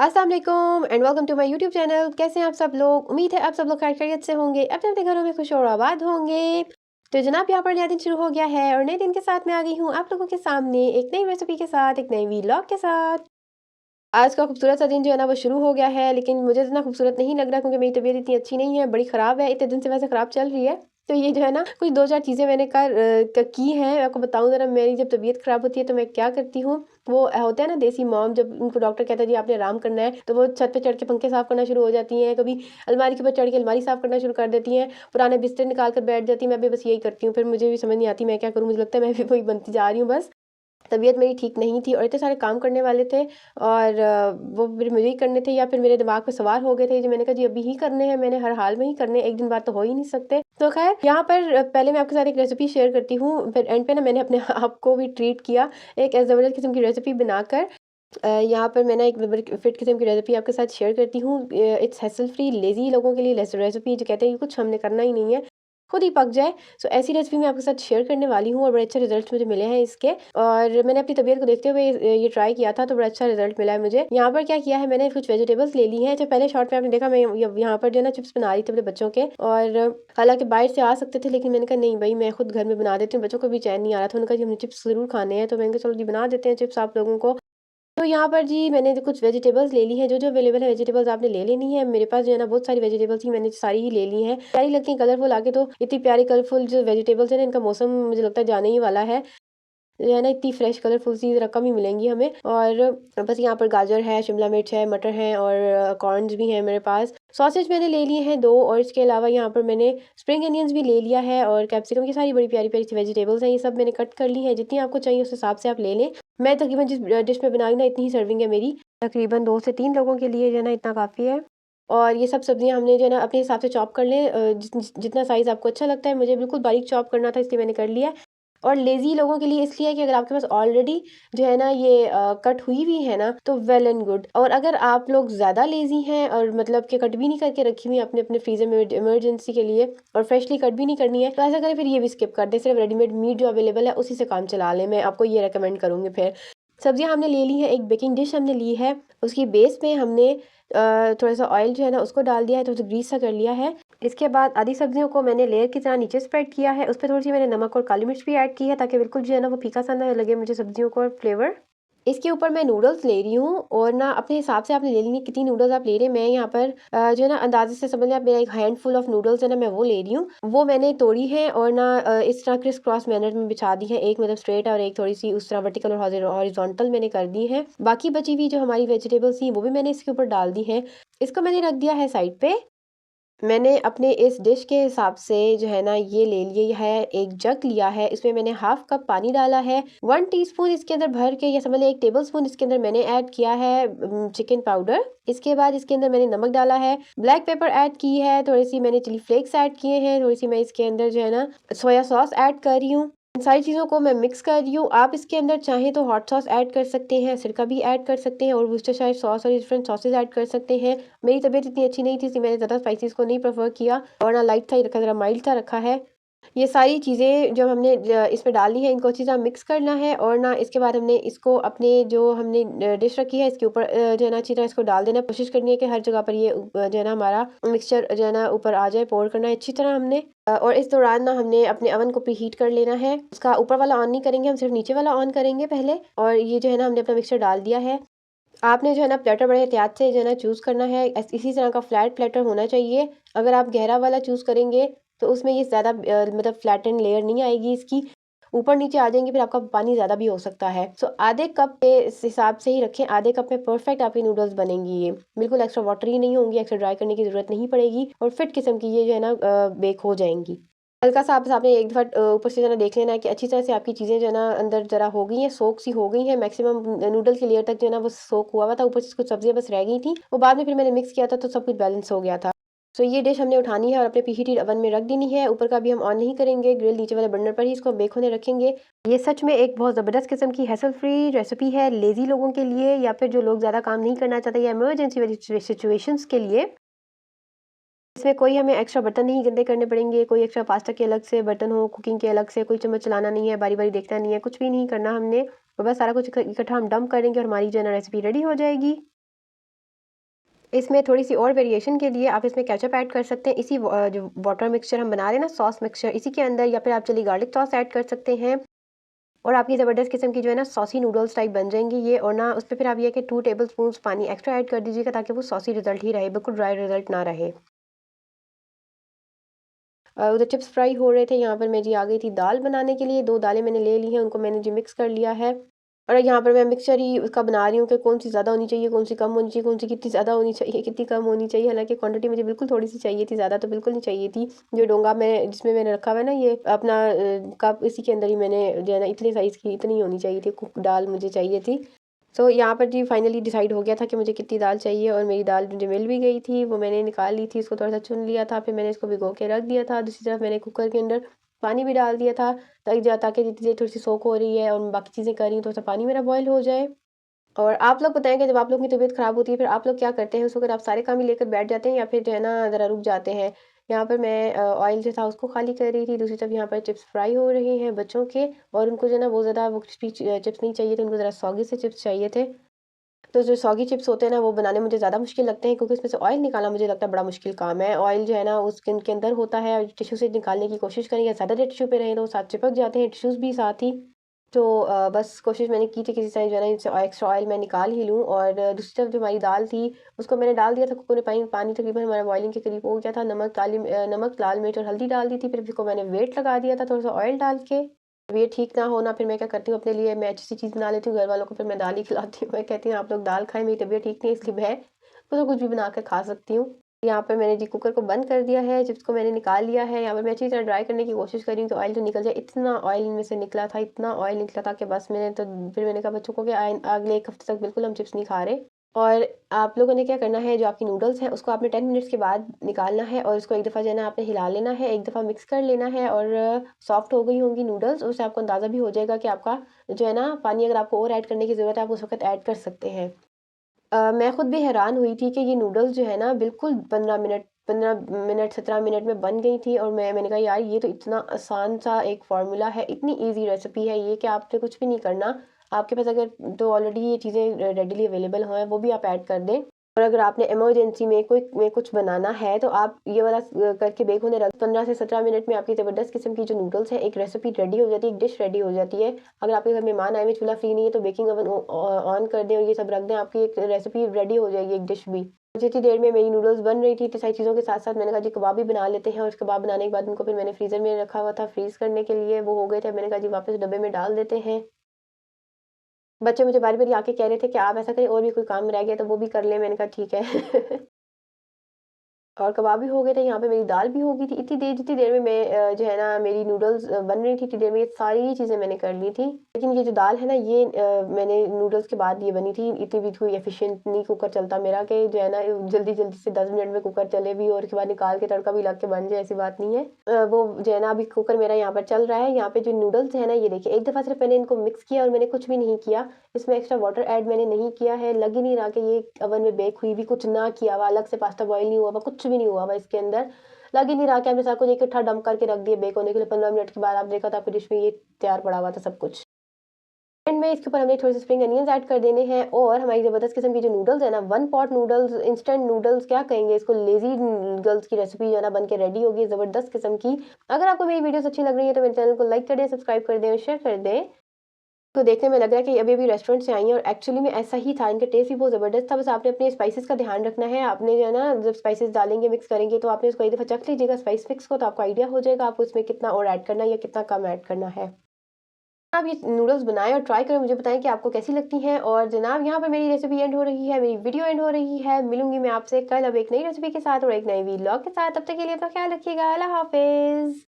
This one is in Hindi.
अस्सलाम वालेकुम and welcome to my YouTube channel. कैसे हैं आप सब लोग? उम्मीद है आप सब लोग खैर खैरियत से होंगे, अपने अपने घरों में खुश और आबाद होंगे। तो जनाब यहाँ पर नया दिन शुरू हो गया है और नए दिन के साथ मैं आ गई हूँ आप लोगों के सामने एक नई रेसिपी के साथ, एक नई वीलॉग के साथ। आज का खूबसूरत सा दिन जो है ना वो शुरू हो गया है, लेकिन मुझे इतना खूबसूरत नहीं लग रहा क्योंकि मेरी तबीयत इतनी अच्छी नहीं है, बड़ी ख़राब है, इतने दिन से वैसे ख़राब चल रही है। तो ये जो है ना कुछ 2-4 चीज़ें मैंने की हैं। आपको बताऊँ ज़रा, मेरी जब तबीयत ख़राब होती है तो मैं क्या करती हूँ, वो होता है ना देसी मॉम, जब उनको डॉक्टर कहता है जी आपने आराम करना है, तो वो छत पे चढ़ के पंखे साफ़ करना शुरू हो जाती हैं, कभी अलमारी के ऊपर चढ़ के अलमारी साफ़ करना शुरू कर देती हैं, पुराने बिस्तर निकाल कर बैठ जाती हैं। मैं भी बस यही करती हूँ, फिर मुझे भी समझ नहीं आती मैं क्या करूँ, मुझे लगता है मैं भी वही बनती जा रही हूँ बस। तबीयत मेरी ठीक नहीं थी और इतने सारे काम करने वाले थे और वो फिर मुझे ही करने थे या फिर मेरे दिमाग पे सवार हो गए थे, जो मैंने कहा जी अभी ही करने हैं, मैंने हर हाल में ही करने हैं, एक दिन बाद तो हो ही नहीं सकते। तो खैर यहाँ पर पहले मैं आपके साथ एक रेसिपी शेयर करती हूँ, फिर एंड पे ना मैंने अपने आप को भी ट्रीट किया एक ज़बरदस्त किस्म की रेसिपी बनाकर। यहाँ पर मैं ना एक बड़ी फिट किस्म की रेसिपी आपके साथ शेयर करती हूँ। इट्स हैसल फ्री, लेज़ी लोगों के लिए रेसिपी जो कहते हैं कि कुछ हमने करना ही नहीं है, खुद ही पक जाए। सो ऐसी रेसिपी मैं आपके साथ शेयर करने वाली हूँ और बड़े अच्छे रिजल्ट्स मुझे मिले हैं इसके। और मैंने अपनी तबीयत को देखते हुए ये ट्राई किया था, तो बड़ा अच्छा रिजल्ट मिला है मुझे। यहाँ पर क्या किया है, मैंने कुछ वेजिटेबल्स ले ली हैं। जो पहले शॉर्ट में आपने देखा, मैं यहाँ पर जो है ना चिप्स बना रही थी अपने बच्चों के, और हालांकि बाहर से आ सकते थे, लेकिन मैंने कहा नहीं भाई, मैं खुद घर में बना देती हूँ, बच्चों को भी चैन नहीं आ रहा था। उन्होंने कहा जी हमने चिप्स ज़रूर खाने हैं, तो मैंने कहा चलो जी बना देते हैं चिप्स आप लोगों को। तो यहाँ पर जी मैंने जो कुछ वेजिटेबल्स ले ली हैं, जो अवेलेबल है वेजिटेबल्स आपने ले लेनी है। मेरे पास जो है ना बहुत सारी वेजिटेबल्स थी, मैंने सारी ही ले ली हैं। प्यारी लगती हैं कलरफुल आके, तो इतनी प्यारी कलरफुल जो वेजिटेबल्स है ना, इनका मौसम मुझे लगता है जाने ही वाला है। जो है ना इतनी फ्रेश कलरफुल सी ज़रा कम ही मिलेंगी हमें। और बस यहाँ पर गाजर है, शिमला मिर्च है, मटर हैं और कॉर्न्स भी हैं मेरे पास। सॉसेज मैंने ले लिए हैं 2, और इसके अलावा यहाँ पर मैंने स्प्रिंग अनियंस भी ले लिया है और कैप्सिकम। ये सारी बड़ी प्यारी-प्यारी सी वेजिटेबल्स हैं, ये सब मैंने कट कर ली हैं। जितनी आपको चाहिए उस हिसाब से आप ले लें। मैं तकरीबन जिस डिश में बना रही हूँ ना, इतनी ही सर्विंग है मेरी। तकरीबन 2 से 3 लोगों के लिए जो है ना इतना काफ़ी है। और ये सब सब्जियाँ हमने जो है ना अपने हिसाब से चॉप कर लें, जितना साइज़ आपको अच्छा लगता है। मुझे बिल्कुल बारीक चॉप करना था, इसलिए मैंने कर लिया है। और लेज़ी लोगों के लिए इसलिए है कि अगर आपके पास ऑलरेडी जो है ना ये कट हुई हुई है ना, तो वेल एंड गुड। और अगर आप लोग ज़्यादा लेज़ी हैं और मतलब कि कट भी नहीं करके रखी हुई अपने अपने फ्रीज़र में इमरजेंसी के लिए, और फ्रेशली कट भी नहीं करनी है, तो ऐसा करें फिर ये भी स्किप कर दें, सिर्फ रेडीमेड मीट जो अवेलेबल है उसी से काम चला लें। मैं आपको ये रेकमेंड करूँगी। फिर सब्जियाँ हमने ले ली हैं, एक बेकिंग डिश हमने ली है, उसकी बेस में हमने थोड़ा-सा ऑयल जो है ना उसको डाल दिया है, थोड़ा-सा ग्रीस सा कर लिया है। इसके बाद आधी सब्जियों को मैंने लेयर की तरह नीचे स्प्रेड किया है, उसपे थोड़ी-सी मैंने नमक और काली मिर्च भी ऐड की है, ताकि बिल्कुल जो है ना वो फीका सा ना लगे मुझे सब्जियों को फ्लेवर। इसके ऊपर मैं नूडल्स ले रही हूँ, और ना अपने हिसाब से आपने ले लेनी है कितनी नूडल्स आप ले रहे हैं। मैं यहाँ पर जो है ना अंदाज़े से समझ लें आप, मेरा एक हैंडफुल ऑफ नूडल्स है ना, मैं वो ले रही हूँ। वो मैंने तोड़ी है और ना इस तरह क्रिस क्रॉस मैनर में बिछा दी है। एक मतलब स्ट्रेट और एक थोड़ी-सी उस तरह वर्टिकल और हॉरिजॉन्टल मैंने कर दी है। बाकी बची हुई जो हमारी वेजिटेबल्स थी वो भी मैंने इसके ऊपर डाल दी हैं। इसको मैंने रख दिया है साइड पे। मैंने अपने इस डिश के हिसाब से जो है ना ये ले लिए है, एक जग लिया है, इसमें मैंने हाफ कप पानी डाला है, 1 टीस्पून इसके अंदर भर के, या समझ लें 1 टेबलस्पून इसके अंदर मैंने ऐड किया है चिकन पाउडर। इसके बाद इसके अंदर मैंने नमक डाला है, ब्लैक पेपर ऐड की है, थोड़ी-सी मैंने चिली फ्लेक्स ऐड किए हैं, थोड़ी-सी मैं इसके अंदर जो है ना सोया सॉस ऐड कर रही हूँ। इन सारी चीज़ों को मैं मिक्स कर रही हूँ। आप इसके अंदर चाहें तो हॉट सॉस ऐड कर सकते हैं, सिरका भी ऐड कर सकते हैं, और वुस्टरशायर सॉस और डिफरेंट सॉसेज़ ऐड कर सकते हैं। मेरी तबीयत इतनी अच्छी नहीं थी, इसलिए मैंने ज़्यादा स्पाइसेस को नहीं प्रेफ़र किया, और ना लाइट सा ही रखा, ज़रा माइल्ड सा रखा है। ये सारी चीज़ें जब हमने इसमें डालनी है, इनको अच्छी तरह मिक्स करना है, और ना इसके बाद हमने इसको अपने जो हमने डिश रखी है इसके ऊपर जो है ना अच्छी तरह इसको डाल देना है। कोशिश करनी है कि हर जगह पर ये जो है ना हमारा मिक्सचर जो है ना ऊपर आ जाए, पोर करना है अच्छी तरह हमने। और इस दौरान ना हमने अपने अवन को प्रीहीट कर लेना है। उसका ऊपर वाला ऑन नहीं करेंगे, हम सिर्फ नीचे वाला ऑन करेंगे पहले। और ये जो है ना हमने अपना मिक्सचर डाल दिया है। आपने जो है ना प्लेटर बड़े एहतियात से जो है ना चूज़ करना है। इसी तरह का फ्लैट प्लेटर होना चाहिए। अगर आप गहरा वाला चूज़ करेंगे तो उसमें ये ज़्यादा मतलब फ्लैटेंड लेयर नहीं आएगी इसकी, ऊपर नीचे आ जाएंगे, फिर आपका पानी ज़्यादा भी हो सकता है। सो आधे कप पे इस हिसाब से ही रखें, आधे कप में परफेक्ट आपकी नूडल्स बनेंगी। ये बिल्कुल एक्स्ट्रा वाटरी नहीं होंगी, एक्स्ट्रा ड्राई करने की ज़रूरत नहीं पड़ेगी, और फिट किस्म की ये जो है ना बेक हो जाएंगी। हल्का सा आपने एक दफ़ा ऊपर से जो है ना देख लेना है कि अच्छी तरह से आपकी चीज़ें जो है ना अंदर ज़रा हो गई हैं, सोक सी हो गई हैं। मैक्सिमम नूडल की लेयर तक जो है ना वो सोक हुआ हुआ था, ऊपर से कुछ सब्जियाँ बस रह गई थी, वो बाद में फिर मैंने मिक्स किया था तो सब कुछ बैलेंस हो गया था। सो ये डिश हमने उठानी है और अपने प्रीहीटेड अवन में रख देनी है। ऊपर का भी हम ऑन नहीं करेंगे, ग्रिल नीचे वाले बर्नर पर ही इसको बेक होने रखेंगे। ये सच में एक बहुत ज़बरदस्त किस्म की हैसल फ्री रेसिपी है, लेज़ी लोगों के लिए, या फिर जो लोग ज़्यादा काम नहीं करना चाहते, या इमरजेंसी वाली सिचुएशंस के लिए। इसमें कोई हमें एक्स्ट्रा बर्तन नहीं गंदे करने पड़ेंगे, कोई एक्स्ट्रा पास्ता के अलग से बर्तन हो, कुकिंग के अलग से, कोई चम्मच चलाना नहीं है, बारी-बारी देखना नहीं है, कुछ भी नहीं करना हमने। तो बस सारा कुछ इकट्ठा हम डंप करेंगे और हमारी जो है ना रेसिपी रेडी हो जाएगी। इसमें थोड़ी-सी और वेरिएशन के लिए आप इसमें केचअप ऐड कर सकते हैं। इसी जो वाटर मिक्सचर हम बना रहे हैं ना, सॉस मिक्सचर, इसी के अंदर, या फिर आप चिली गार्लिक सॉस ऐड कर सकते हैं। और आपकी ज़बरदस्त किस्म की जो है ना सॉसी नूडल्स टाइप बन जाएंगी ये। और ना उस पर फिर आप ये कि 2 टेबलस्पून पानी एक्स्ट्रा ऐड कर दीजिएगा, ताकि वो सॉसी रिजल्ट ही रहे, बिल्कुल ड्राई रिजल्ट ना रहे। उधर चिप्स फ्राई हो रहे थे, यहाँ पर मैं जी आ गई थी दाल बनाने के लिए। 2 दालें मैंने ले ली हैं, उनको मैंने जी मिक्स कर लिया है। और यहाँ पर मैं मिक्सचर ही उसका बना रही हूँ कि कौन सी ज़्यादा होनी चाहिए, कौन सी कम होनी चाहिए, कौन सी कितनी ज़्यादा होनी चाहिए, कितनी कम होनी चाहिए। हालांकि क्वांटिटी मुझे बिल्कुल थोड़ी सी चाहिए थी, ज़्यादा तो बिल्कुल नहीं चाहिए थी। जो डोंगा मैं जिसमें मैंने रखा हुआ है ना ये अपना कप, इसी के अंदर ही मैंने जो है ना इतने साइज़ की इतनी होनी चाहिए थी कुक दाल मुझे चाहिए थी। सो यहाँ पर जी फाइनली डिसाइड हो गया था कि मुझे कितनी दाल चाहिए, और मेरी दाल मुझे मिल भी गई थी। वो मैंने निकाल ली थी, इसको थोड़ा सा चुन लिया था, फिर मैंने इसको भिगो के रख दिया था। दूसरी तरफ मैंने कुकर के अंदर पानी भी डाल दिया था, ताकि जितनी देर थोड़ी सी सोख हो रही है और मैं बाकी चीज़ें कर रही हूँ, थोड़ा सा पानी मेरा बॉयल हो जाए। और आप लोग बताएं कि जब आप लोगों की तबीयत ख़राब होती है, फिर आप लोग क्या करते हैं उस वक्त? आप सारे काम ही लेकर बैठ जाते हैं, या फिर जो है ना ज़रा रुक जाते हैं? यहाँ पर मैं ऑयल जो था उसको खाली कर रही थी, दूसरी तरफ यहाँ पर चिप्स फ्राई हो रहे हैं बच्चों के। और उनको जो है ना बहुत ज़्यादा वो क्रिस्पी चिप्स नहीं चाहिए थे, उनको ज़रा सॉगी से चिप्स चाहिए थे। तो जो सॉगी चिप्स होते हैं ना, वो बनाने मुझे ज़्यादा मुश्किल लगते हैं, क्योंकि उसमें से ऑयल निकालना मुझे लगता है बड़ा मुश्किल काम है। ऑयल जो है ना उसके उनके अंदर होता है, और टिश्यू से निकालने की कोशिश करें, या ज़्यादा देर टिश्यू पे रहें तो वो साथ चिपक जाते हैं, टिश्यूज़ भी साथ ही। तो बस कोशिश मैंने की थी किसी तरह जो है ना इनसे एक्स्ट्रा ऑयल मैं निकाल ही लूँ। और दूसरी तरफ जो हमारी दाल थी उसको मैंने डाल दिया था कुकर में। पानी तकरीबन हमारा बॉइलिंग के करीब हो गया था। नमक, लाल मिर्च और हल्दी डाल दी थी। फिर इसको मैंने वेट लगा दिया था थोड़ा सा ऑयल डाल के। तबीयत ठीक ना हो ना, फिर मैं क्या करती हूँ अपने लिए, मैं अच्छी सी चीज़ बना लेती हूँ, घर वालों को फिर मैं दाल ही खिलाती हूँ। मैं कहती हूँ आप लोग दाल खाएं, मेरी तबीयत ठीक नहीं है, इसलिए मैं तो कुछ भी बना कर खा सकती हूँ। यहाँ पर मैंने जी कुकर को बंद कर दिया है, चिप्स को मैंने निकाल लिया है। यहाँ पर मैं अच्छी तरह ड्राई करने की कोशिश कर रही हूँ कि ऑयल तो निकल जाए। इतना ऑयल इनमें से निकला था, इतना ऑयल निकला था कि बस मैंने तो फिर मैंने कहा बच्चों को कि अगले 1 हफ्ते तक बिल्कुल हम चिप्स नहीं खा रहे। और आप लोगों ने क्या करना है, जो आपकी नूडल्स हैं उसको आपने 10 मिनट्स के बाद निकालना है, और इसको एक दफ़ा जो है ना आपने हिला लेना है, एक दफ़ा मिक्स कर लेना है। और सॉफ्ट हो गई होंगी नूडल्स, उससे आपको अंदाज़ा भी हो जाएगा कि आपका जो है ना पानी अगर आपको और ऐड करने की ज़रूरत है, आप उस वक्त ऐड कर सकते हैं। मैं खुद भी हैरान हुई थी कि ये नूडल्स जो है ना बिल्कुल 15 मिनट 17 मिनट में बन गई थी। और मैंने कहा यार ये तो इतना आसान सा एक फ़ॉर्मूला है, इतनी ईज़ी रेसिपी है ये कि आपने कुछ भी नहीं करना। आपके पास अगर तो ऑलरेडी ये चीज़ें रेडीली अवेलेबल हैं, वो भी आप ऐड कर दें। और अगर आपने इमरजेंसी में कुछ बनाना है, तो आप ये वाला करके बेक होने रख 15 से 17 मिनट में आपकी ज़बरदस्त किस्म की जो नूडल्स है, एक रेसिपी रेडी हो जाती है, एक डिश रेडी हो जाती है। अगर आपके घर मेहमान आए हुए, चूल्हा फ्री नहीं है, तो बेकिंग ओवन ऑन कर दें और ये सब रख दें, आपकी एक रेसिपी रेडी हो जाएगी, एक डिश भी। जितनी देर में मेरी नूडल्स बन रही थी, इतनी सारी चीज़ों के साथ साथ मैंने कहा जी कबाब भी बना लेते हैं। और कबाब बनाने के बाद उनको फिर मैंने फ्रीज़र में रखा हुआ था फ्रीज़ करने के लिए, वो हो गए थे। मैंने कहा जी वापस डब्बे में डाल देते हैं। बच्चे मुझे बारी-बारी आके कह रहे थे कि आप ऐसा करें, और भी कोई काम रह गया तो वो भी कर लें। मैंने कहा ठीक है। और कबाब भी हो गए थे, यहाँ पे मेरी दाल भी हो गई थी। जितनी देर में मैं जो है ना मेरी नूडल्स बन रही थी, इतनी देर में ये सारी चीज़ें मैंने कर ली थी। लेकिन ये जो दाल है ना, ये मैंने नूडल्स के बाद ये बनी थी। इतनी भी कोई एफिशिएंट नहीं कुकर चलता मेरा कि जो है ना जल्दी-जल्दी से 10 मिनट में कुकर चले भी और उसके बाद निकाल के तड़का भी लग के बन जाए, ऐसी बात नहीं है। वो जो है ना अभी कुकर मेरा यहाँ पर चल रहा है। यहाँ पे जो नूडल्स है ना, ये देखिए एक दफ़ा सिर्फ मैंने इनको मिक्स किया और मैंने कुछ भी नहीं किया। इसमें एक्स्ट्रा वाटर ऐड मैंने नहीं किया है। लग ही नहीं रहा कि ये ओवन में बेक हुई भी, कुछ ना किया हुआ, अलग से पास्ता बॉयल नहीं हुआ हुआ, कुछ भी नहीं हुआ हुआ इसके अंदर। लग ही नहीं रहा कि हमने सब कुछ इकट्ठा डंप करके रख दिया बेक होने के लिए। 15 मिनट के बाद आप देखा तो आपकी डिश में ये तैयार पड़ा हुआ था सब कुछ। एंड में इसके ऊपर हमने थोड़े से स्प्रिंग अनियंस ऐड कर देने हैं। और हमारी ज़बरदस्त किस्म की जो नूडल्स है ना, one pot noodles, instant noodles क्या कहेंगे इसको, लेज़ी नूडल्स की रेसिपी जो है ना बन के रेडी होगी ज़बरदस्त किस्म की। अगर आपको मेरी वीडियोस अच्छी लग रही है तो मेरे चैनल को लाइक कर दें, सब्सक्राइब कर दें और शेयर कर दें। तो देखने में लग रहा है कि अभी-अभी रेस्टोरेंट से आई हैं, और एक्चुअली में ऐसा ही था। इनका टेस्ट भी बहुत ज़बरदस्त था। बस आपने अपने स्पाइसेस का ध्यान रखना है। आपने जो है ना जब स्पाइसेस डालेंगे, मिक्स करेंगे, तो आपने उसको एक दफ़ा चख लीजिएगा स्पाइस मिक्स को, तो आपको आइडिया हो जाएगा आपको इसमें कितना और ऐड करना है या कितना कम ऐड करना है। आप ये नूडल्स बनाएँ और ट्राई करें, मुझे बताएँ कि आपको कैसी लगती हैं। और जनाब यहाँ पे मेरी रेसिपी एंड हो रही है, मेरी वीडियो एंड हो रही है। मिलूँगी मैं आपसे कल अब एक नई रेसिपी के साथ और एक नए व्लॉग के साथ। तब तक के लिए अपना ख्याल रखिएगा। अल्लाह हाफ़िज़।